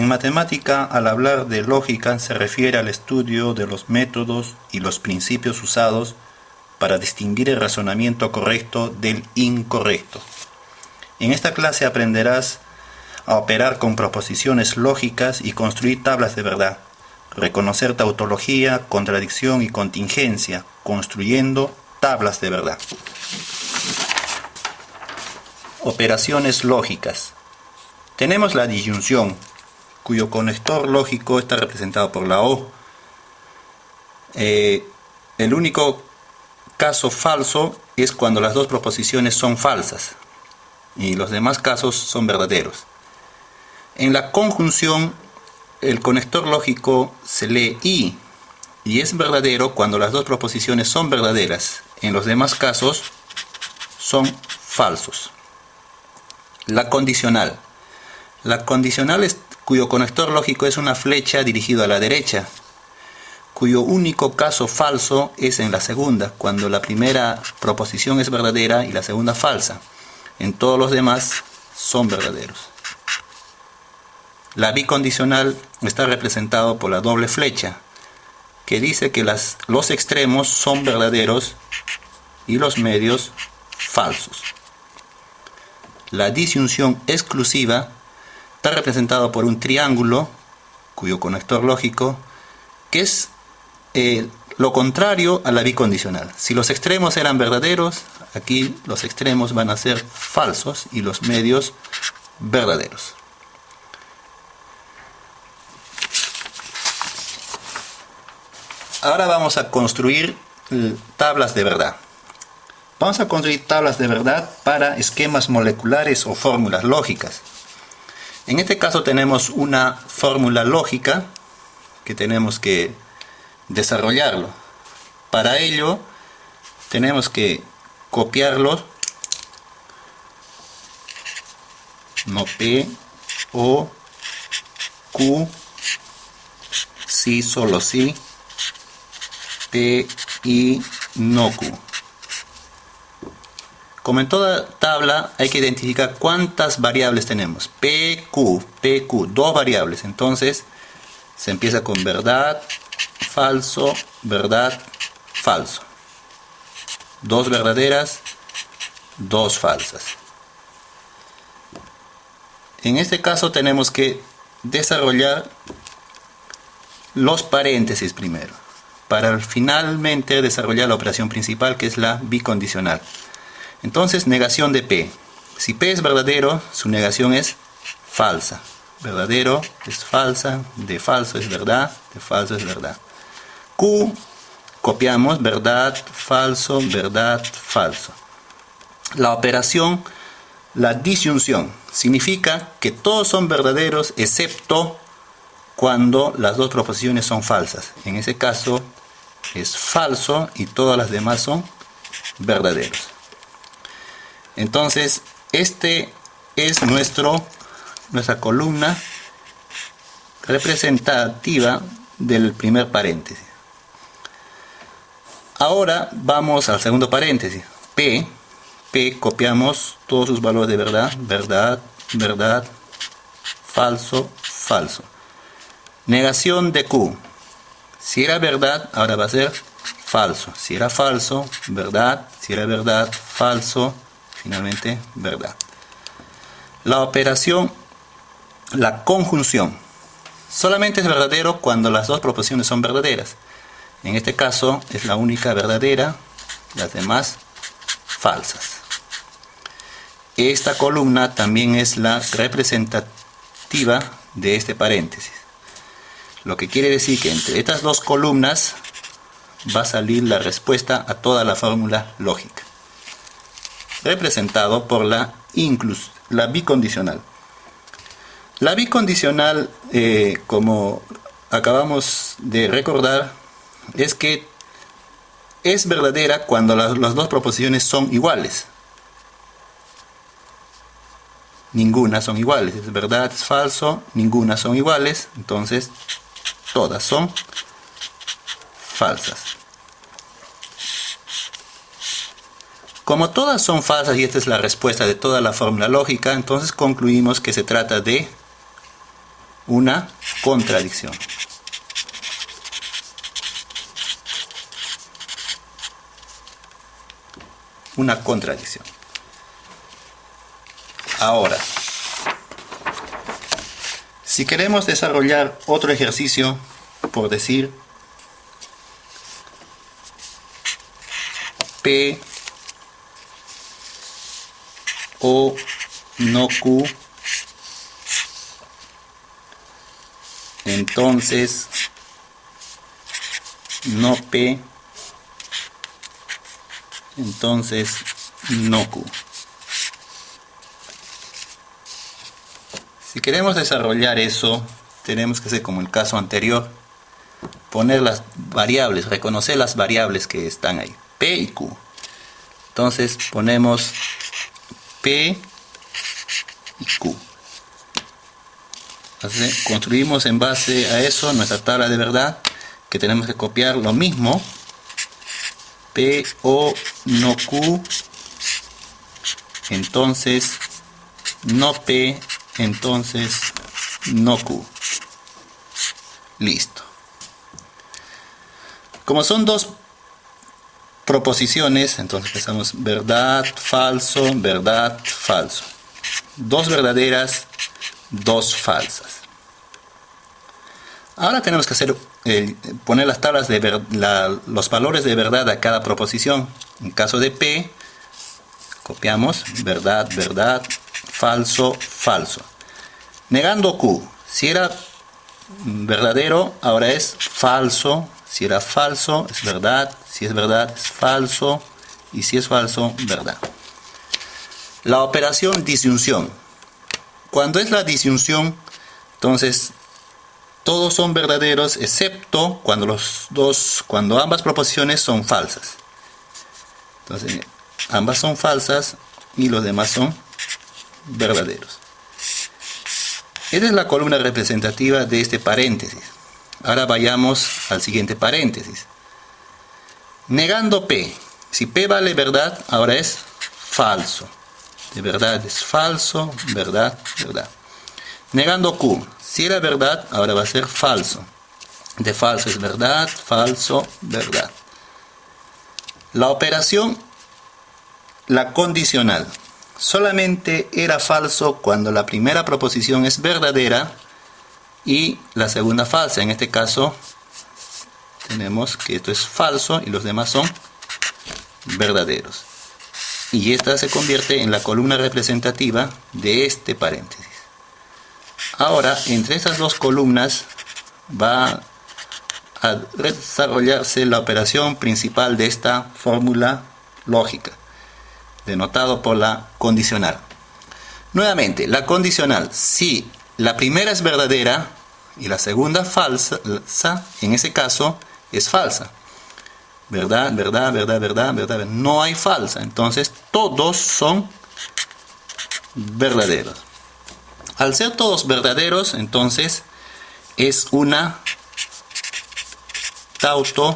En matemática, al hablar de lógica, se refiere al estudio de los métodos y los principios usados para distinguir el razonamiento correcto del incorrecto. En esta clase aprenderás a operar con proposiciones lógicas y construir tablas de verdad, reconocer tautología, contradicción y contingencia, construyendo tablas de verdad. Operaciones lógicas. Tenemos la disyunción, cuyo conector lógico está representado por la O. El único caso falso es cuando las dos proposiciones son falsas y los demás casos son verdaderos. En la conjunción, el conector lógico se lee y es verdadero cuando las dos proposiciones son verdaderas. En los demás casos son falsos. La condicional. La condicional es cuyo conector lógico es una flecha dirigida a la derecha, cuyo único caso falso es en la segunda, cuando la primera proposición es verdadera y la segunda falsa. En todos los demás son verdaderos. La bicondicional está representado por la doble flecha, que dice que los extremos son verdaderos y los medios falsos. La disyunción exclusiva está representado por un triángulo, cuyo conector lógico, que es lo contrario a la bicondicional. Si los extremos eran verdaderos, aquí los extremos van a ser falsos y los medios verdaderos. Ahora vamos a construir tablas de verdad. Vamos a construir tablas de verdad para esquemas moleculares o fórmulas lógicas. En este caso tenemos una fórmula lógica que tenemos que desarrollarlo. Para ello tenemos que copiarlo, no P, O, Q, sí, solo sí, P, I, no Q. Como en toda tabla hay que identificar cuántas variables tenemos. PQ, dos variables. Entonces se empieza con verdad, falso, falso. Dos verdaderas, dos falsas. En este caso tenemos que desarrollar los paréntesis primero, para finalmente desarrollar la operación principal, que es la bicondicional. Entonces, negación de P. Si P es verdadero, su negación es falsa. Verdadero es falsa, de falso es verdad, de falso es verdad. Q, copiamos verdad, falso, falso. La operación, la disyunción, significa que todos son verdaderos excepto cuando las dos proposiciones son falsas. En ese caso es falso y todas las demás son verdaderos. Entonces, este es nuestra columna representativa del primer paréntesis. Ahora vamos al segundo paréntesis. P, copiamos todos sus valores de verdad, verdad, falso, falso. Negación de Q. Si era verdad, ahora va a ser falso. Si era falso, verdad. Si era verdad, falso. Finalmente, verdad. La operación, la conjunción. Solamente es verdadero cuando las dos proposiciones son verdaderas. En este caso es la única verdadera, las demás falsas. Esta columna también es la representativa de este paréntesis. Lo que quiere decir que entre estas dos columnas va a salir la respuesta a toda la fórmula lógica, representado por la bicondicional. La bicondicional, como acabamos de recordar, es que es verdadera cuando las dos proposiciones son iguales. Ninguna son iguales, es verdad, es falso, ninguna son iguales, entonces todas son falsas. Como todas son falsas y esta es la respuesta de toda la fórmula lógica, entonces concluimos que se trata de una contradicción. Una contradicción. Ahora, si queremos desarrollar otro ejercicio, por decir P o no Q, entonces no P, entonces no Q. Si queremos desarrollar eso, tenemos que hacer como el caso anterior, poner las variables, reconocer las variables que están ahí, P y Q. Entonces ponemos P y Q. Entonces, construimos en base a eso nuestra tabla de verdad, que tenemos que copiar lo mismo, P o no Q, entonces no P, entonces no Q. Listo. Como son dos proposiciones, entonces empezamos verdad, falso, verdad, falso. Dos verdaderas, dos falsas. Ahora tenemos que hacer poner las tablas de los valores de verdad a cada proposición. En caso de P, copiamos verdad, verdad, falso, falso. Negando Q, si era verdadero, ahora es falso. Si era falso, es verdad. Si es verdad, es falso. Y si es falso, verdad. La operación disyunción. Cuando es la disyunción, entonces todos son verdaderos excepto cuando ambas proposiciones son falsas. Entonces, ambas son falsas y los demás son verdaderos. Esta es la columna representativa de este paréntesis. Ahora vayamos al siguiente paréntesis. Negando P. Si P vale verdad, ahora es falso. De verdad es falso, verdad, verdad. Negando Q. Si era verdad, ahora va a ser falso. De falso es verdad, falso, verdad. La operación, la condicional. Solamente era falso cuando la primera proposición es verdadera y la segunda falsa. En este caso tenemos que esto es falso y los demás son verdaderos. Y esta se convierte en la columna representativa de este paréntesis. Ahora, entre estas dos columnas va a desarrollarse la operación principal de esta fórmula lógica, denotado por la condicional. Nuevamente, la condicional, si la primera es verdadera y la segunda falsa, en ese caso es falsa. Verdad, verdad, verdad, verdad, verdad. No hay falsa, entonces todos son verdaderos. Al ser todos verdaderos, entonces es una tautología.